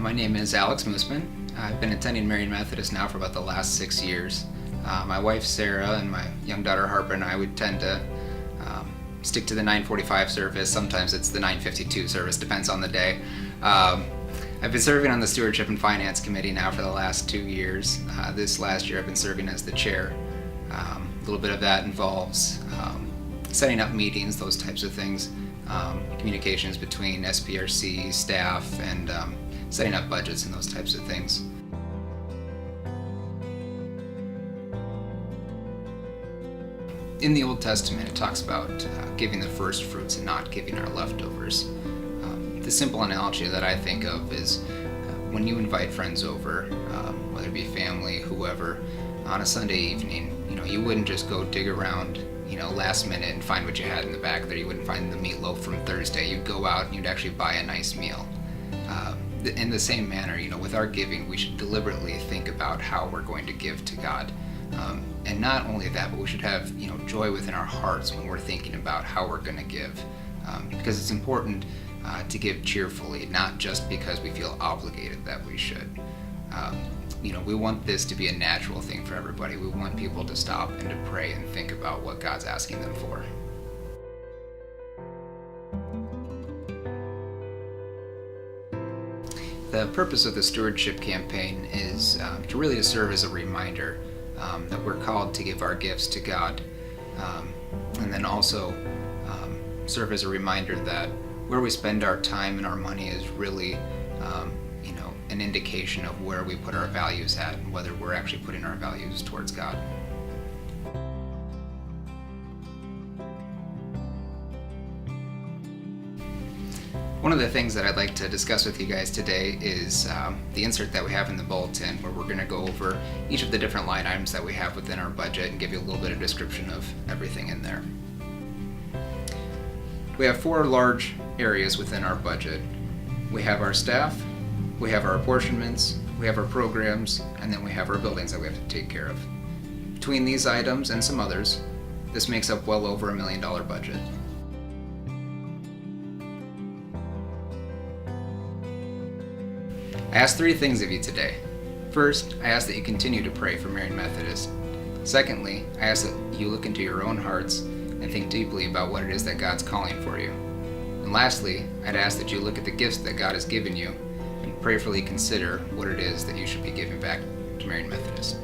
My name is Alex Moosman. I've been attending Marion Methodist now for about the last 6 years. My wife Sarah and my young daughter Harper and I would tend to stick to the 9:45 service. Sometimes it's the 9:52 service, depends on the day. I've been serving on the Stewardship and Finance Committee now for the last 2 years. This last year I've been serving as the chair. A little bit of that involves setting up meetings, those types of things, communications between SPRC staff, and setting up budgets and those types of things. In the Old Testament, it talks about giving the first fruits and not giving our leftovers. The simple analogy that I think of is when you invite friends over, whether it be family, whoever, on a Sunday evening, you wouldn't just go dig around, last minute and find what you had in the back there. You wouldn't find the meatloaf from Thursday. You'd go out and you'd actually buy a nice meal. In the same manner, with our giving, we should deliberately think about how we're going to give to God. And not only that, but we should have joy within our hearts when we're thinking about how we're going to give. Because it's important to give cheerfully, not just because we feel obligated that we should. We want this to be a natural thing for everybody. We want people to stop and to pray and think about what God's asking them for. The purpose of the stewardship campaign is to really serve as a reminder that we're called to give our gifts to God, and then also serve as a reminder that where we spend our time and our money is really an indication of where we put our values at and whether we're actually putting our values towards God. One of the things that I'd like to discuss with you guys today is the insert that we have in the bulletin, where we're going to go over each of the different line items that we have within our budget and give you a little bit of description of everything in there. We have 4 large areas within our budget. We have our staff, we have our apportionments, we have our programs, and then we have our buildings that we have to take care of. Between these items and some others, this makes up well over $1 million budget. I ask 3 things of you today. First, I ask that you continue to pray for Marion Methodist. Secondly, I ask that you look into your own hearts and think deeply about what it is that God's calling for you. And lastly, I'd ask that you look at the gifts that God has given you and prayerfully consider what it is that you should be giving back to Marion Methodist.